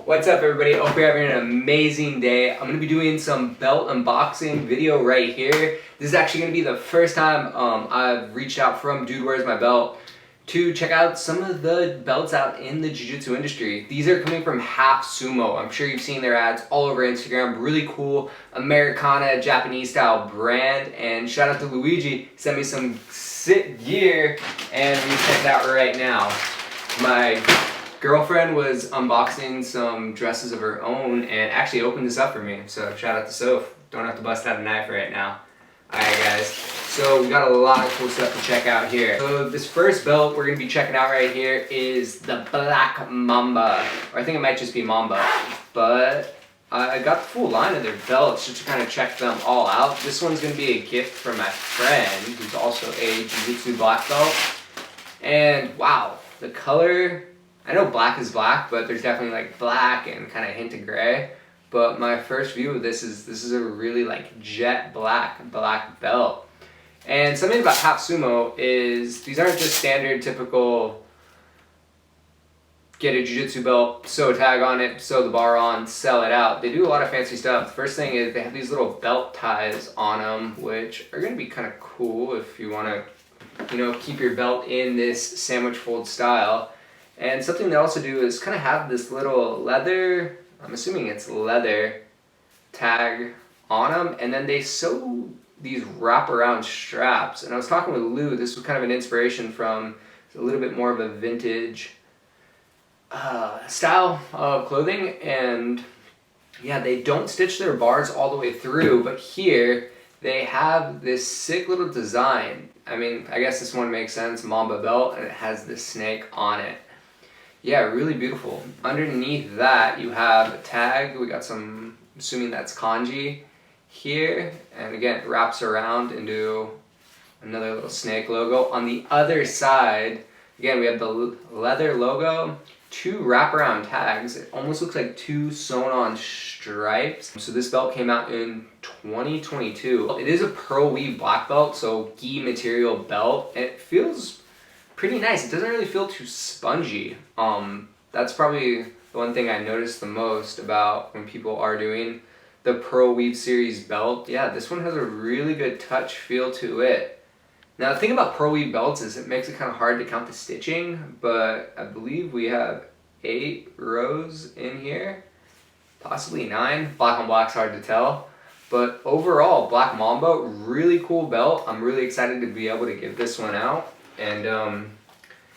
What's up, everybody? Hope you're having an amazing day. I'm going to be doing some belt unboxing video right here. This is actually going to be the first time I've reached out from Dude Where's My Belt to check out some of the belts out in the jiu-jitsu industry. These are coming from Half Sumo. I'm sure you've seen their ads all over Instagram. Really cool Americana, Japanese style brand. And shout out to Luigi, sent me some sick gear and we check it out right now. My girlfriend was unboxing some dresses of her own and actually opened this up for me. So shout out to Soph. Don't have to bust out a knife right now. Alright guys, so we got a lot of cool stuff to check out here. So this first belt we're going to be checking out right here is the Black Mamba. Or I think it might just be Mamba. But I got the full line of their belts just to kind of check them all out. This one's going to be a gift from my friend who's also a Jiu-Jitsu black belt. And wow, the color, I know black is black, but there's definitely like black and kind of hint of gray. But my first view of this is a really like jet black belt. And something about Half Sumo is these aren't just standard typical get a jiu-jitsu belt, sew a tag on it, sew the bar on, sell it out. They do a lot of fancy stuff. The first thing is they have these little belt ties on them, which are going to be kind of cool if you want to, you know, keep your belt in this sandwich fold style. And something they also do is kind of have this little leather, I'm assuming it's leather, tag on them, and then they sew these wraparound straps. And I was talking with Lou, this was kind of an inspiration from a little bit more of a vintage style of clothing. And yeah, they don't stitch their bars all the way through, but here they have this sick little design. I mean, I guess this one makes sense, Mamba belt, and it has this snake on it. Yeah, really beautiful. Underneath that, you have a tag. We got some, I'm assuming that's kanji here. And again, it wraps around into another little snake logo. On the other side, again, we have the leather logo, two wraparound tags. It almost looks like two sewn-on stripes. So this belt came out in 2022. It is a pearl weave black belt, so gi material belt. And it feels pretty nice. It doesn't really feel too spongy. That's probably the one thing I noticed the most about when people are doing the Pearl Weave Series belt. Yeah, this one has a really good touch feel to it. Now the thing about Pearl Weave belts is it makes it kind of hard to count the stitching, but I believe we have 8 rows in here, possibly 9. Black on black's hard to tell. But overall, Black Mamba, really cool belt. I'm really excited to be able to give this one out. And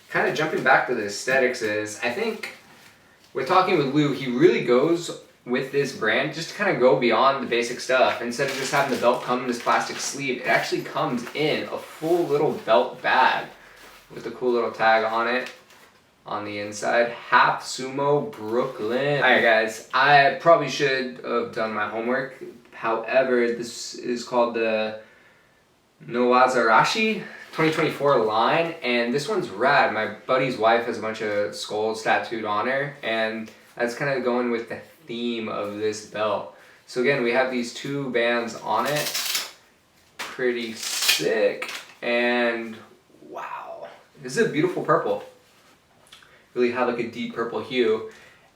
kind of jumping back to the aesthetics is, I think, with talking with Lou, he really goes with this brand just to kind of go beyond the basic stuff. Instead of just having the belt come in this plastic sleeve, it actually comes in a full little belt bag with a cool little tag on it on the inside. Half Sumo Brooklyn. Alright guys, I probably should have done my homework. However, this is called the Noazarashi 2024 line, and this one's rad. My buddy's wife has a bunch of skulls tattooed on her, and that's kind of going with the theme of this belt. So again, we have these 2 bands on it. Pretty sick. And wow, this is a beautiful purple. Really have like a deep purple hue.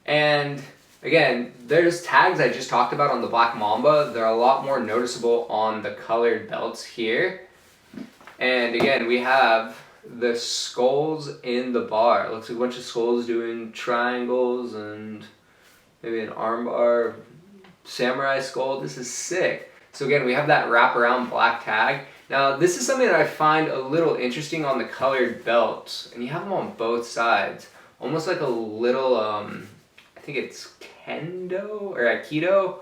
And again, there's tags I just talked about on the Black Mamba. They're a lot more noticeable on the colored belts here. And again, we have the skulls in the bar. It looks like a bunch of skulls doing triangles and maybe an armbar, samurai skull. This is sick. So again, we have that wraparound black tag. Now, this is something that I find a little interesting on the colored belts. And you have them on both sides. Almost like a little, I think it's kendo or aikido.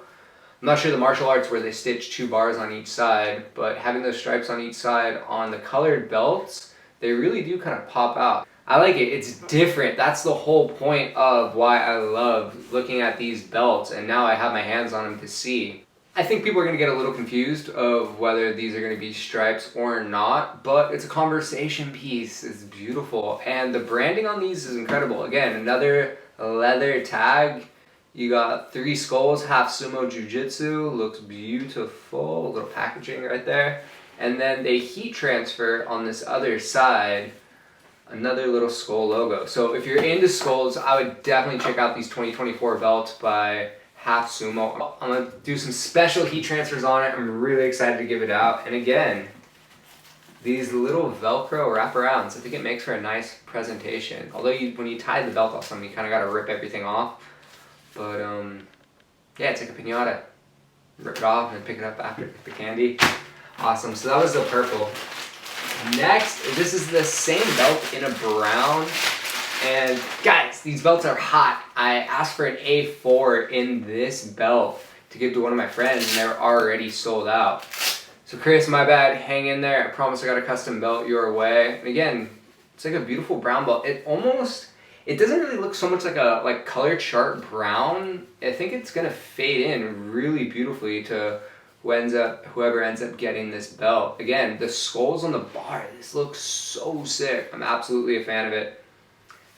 I'm not sure the martial arts where they stitch 2 bars on each side, but having those stripes on each side on the colored belts, they really do kind of pop out. I like it. It's different. That's the whole point of why I love looking at these belts, and now I have my hands on them to see. I think people are going to get a little confused of whether these are going to be stripes or not, but it's a conversation piece. It's beautiful, and the branding on these is incredible. Again, another leather tag. You got 3 skulls, Half Sumo Jiu-Jitsu, looks beautiful, a little packaging right there. And then they heat transfer on this other side another little skull logo. So if you're into skulls, I would definitely check out these 2024 belts by Half Sumo. I'm gonna do some special heat transfers on it. I'm really excited to give it out. And again, these little Velcro wraparounds, I think it makes for a nice presentation. Although when you tie the belt off something, you kind of got to rip everything off. But yeah, it's like a piñata. Rip it off and pick it up after the candy. Awesome, so that was the purple. Next, this is the same belt in a brown. And guys, these belts are hot. I asked for an A4 in this belt to give to one of my friends, and they're already sold out. So Chris, my bad, hang in there. I promise I got a custom belt your way. And again, it's like a beautiful brown belt. It doesn't really look so much like a color chart brown. I think it's gonna fade in really beautifully to whoever ends up getting this belt. Again, the skulls on the bar, this looks so sick. I'm absolutely a fan of it.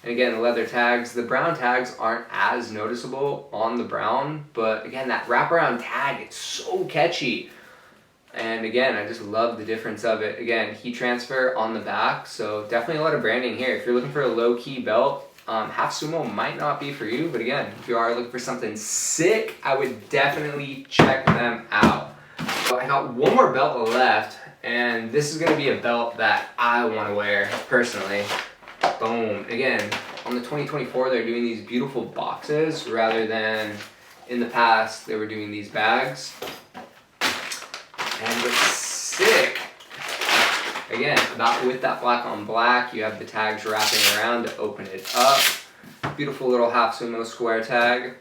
And again, the leather tags, the brown tags aren't as noticeable on the brown, but again, that wraparound tag, it's so catchy. And again, I just love the difference of it. Again, heat transfer on the back, so definitely a lot of branding here. If you're looking for a low-key belt, Half Sumo might not be for you, but again, if you are looking for something sick, I would definitely check them out. So I got one more belt left, and this is gonna be a belt that I wanna wear personally. Boom. Again, on the 2024, they're doing these beautiful boxes rather than in the past, they were doing these bags. And what's sick, again, with that black on black, you have the tags wrapping around to open it up. Beautiful little Half Sumo square tag.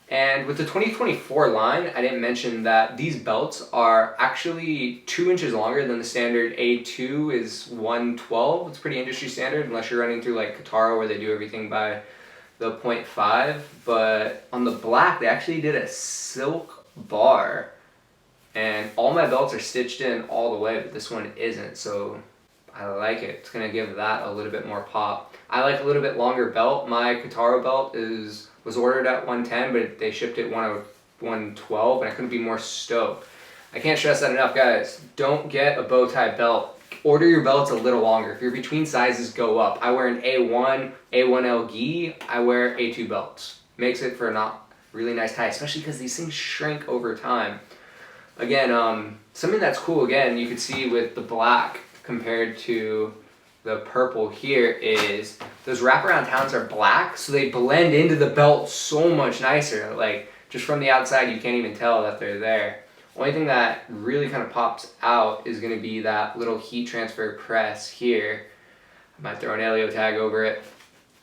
And with the 2024 line, I didn't mention that these belts are actually 2 inches longer than the standard A2 is 112. It's pretty industry standard unless you're running through like Katara where they do everything by the 0.5. But on the black, they actually did a silk bar. And all my belts are stitched in all the way, but this one isn't, so I like it. It's gonna give that a little bit more pop. I like a little bit longer belt. My Katara belt was ordered at 110, but they shipped it 112, and I couldn't be more stoked. I can't stress that enough, guys. Don't get a bow tie belt. Order your belts a little longer. If you're between sizes, go up. I wear an A1, A1L gi. I wear A2 belts. Makes it for a not really nice tie, especially because these things shrink over time. Again, something that's cool, again, you can see with the black compared to the purple here is those wraparound towns are black, so they blend into the belt so much nicer. Like, just from the outside, you can't even tell that they're there. Only thing that really kind of pops out is going to be that little heat transfer press here. I might throw an Elio tag over it.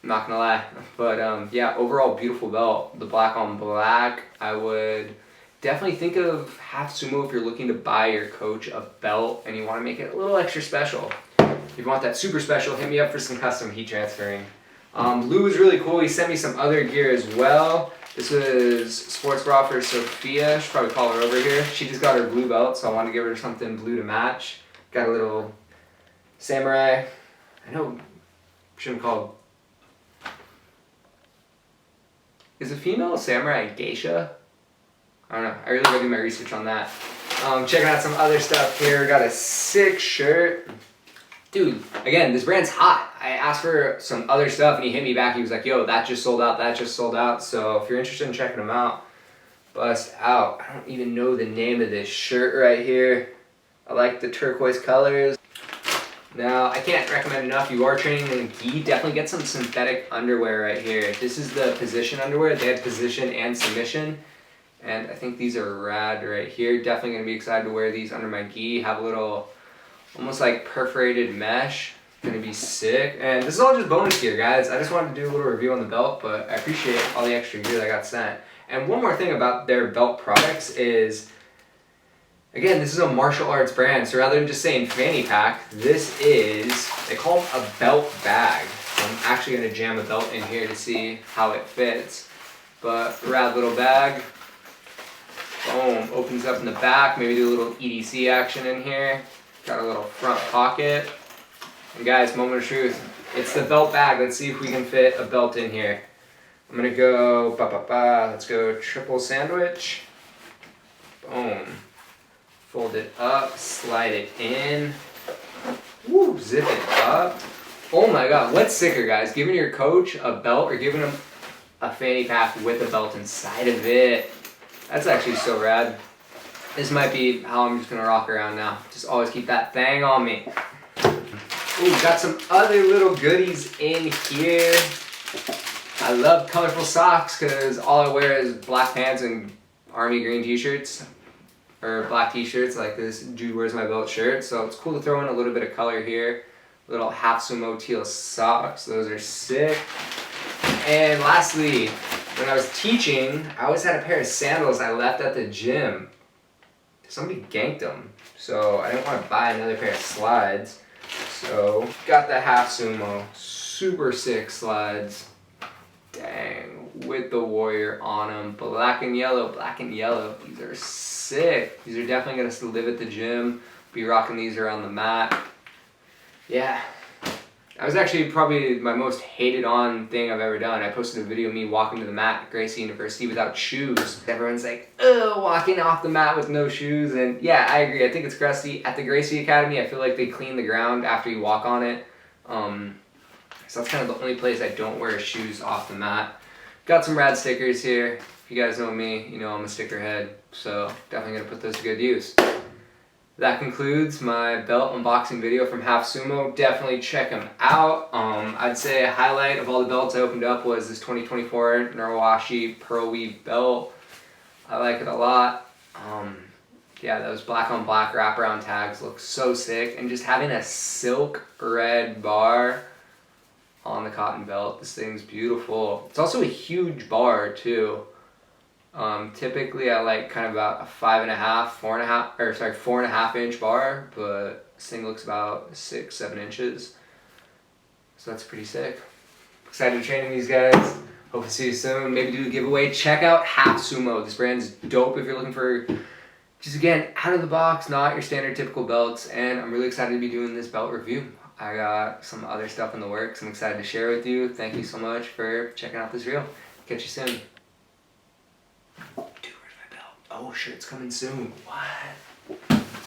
I'm not going to lie. But yeah, overall beautiful belt. The black on black, I would definitely think of Half Sumo if you're looking to buy your coach a belt and you want to make it a little extra special. If you want that super special, hit me up for some custom heat transferring. Lou was really cool. He sent me some other gear as well. This was sports bra for Sophia. Should probably call her over here. She just got her blue belt, so I wanted to give her something blue to match. Got a little samurai. I know, shouldn't call. Is a female samurai a geisha? I don't know. I really gotta do my research on that. Checking out some other stuff here. Got a sick shirt. Dude, again, this brand's hot. I asked for some other stuff and he hit me back. He was like, yo, that just sold out, that just sold out. So if you're interested in checking them out, bust out. I don't even know the name of this shirt right here. I like the turquoise colors. Now, I can't recommend enough. You are training in gi, definitely get some synthetic underwear right here. This is the position underwear. They have position and submission. And I think these are rad right here. Definitely going to be excited to wear these under my gi. Have a little, almost like perforated mesh. Going to be sick. And this is all just bonus gear, guys. I just wanted to do a little review on the belt, but I appreciate all the extra gear that I got sent. And one more thing about their belt products is, again, this is a martial arts brand. So rather than just saying fanny pack, this is, they call it a belt bag. So I'm actually going to jam a belt in here to see how it fits. But rad little bag. Boom, opens up in the back, maybe do a little EDC action in here. Got a little front pocket. And guys, moment of truth, it's the belt bag. Let's see if we can fit a belt in here. I'm gonna go, let's go triple sandwich. Boom. Fold it up, slide it in. Woo, zip it up. Oh my god, what's sicker, guys? Giving your coach a belt or giving him a fanny pack with a belt inside of it? That's actually so rad. This might be how I'm just gonna rock around now. Just always keep that thing on me. Ooh, got some other little goodies in here. I love colorful socks because all I wear is black pants and army green t-shirts. Or black t-shirts like this Dude Wears My Belt shirt. So it's cool to throw in a little bit of color here. Little half sumo teal socks. Those are sick. And lastly, when I was teaching, I always had a pair of sandals I left at the gym. Somebody ganked them. So I didn't want to buy another pair of slides. So got the half sumo. Super sick slides. Dang, with the warrior on them. Black and yellow, black and yellow. These are sick. These are definitely gonna live at the gym. Be rocking these around the mat. Yeah. That was actually probably my most hated on thing I've ever done. I posted a video of me walking to the mat at Gracie University without shoes. Everyone's like, ugh, walking off the mat with no shoes. And yeah, I agree. I think it's crusty. At the Gracie Academy, I feel like they clean the ground after you walk on it. So that's kind of the only place I don't wear shoes off the mat. Got some rad stickers here. If you guys know me, you know I'm a sticker head. So definitely gonna put those to good use. That concludes my belt unboxing video from Half Sumo. Definitely check them out. I'd say a highlight of all the belts I opened up was this 2024 Narawashi Pearl Weave belt. I like it a lot. Yeah, those black on black wraparound tags look so sick. And just having a silk red bar on the cotton belt. This thing's beautiful. It's also a huge bar too. Typically I like kind of about a 4.5 inch bar, but this thing looks about 6-7 inches. So that's pretty sick. Excited to train these guys. Hope to see you soon. Maybe do a giveaway. Check out Half Sumo. This brand's dope if you're looking for just, again, out of the box, not your standard typical belts. And I'm really excited to be doing this belt review. I got some other stuff in the works I'm excited to share with you. Thank you so much for checking out this reel. Catch you soon. Dude, where's my belt? Oh, shirt's coming soon. What?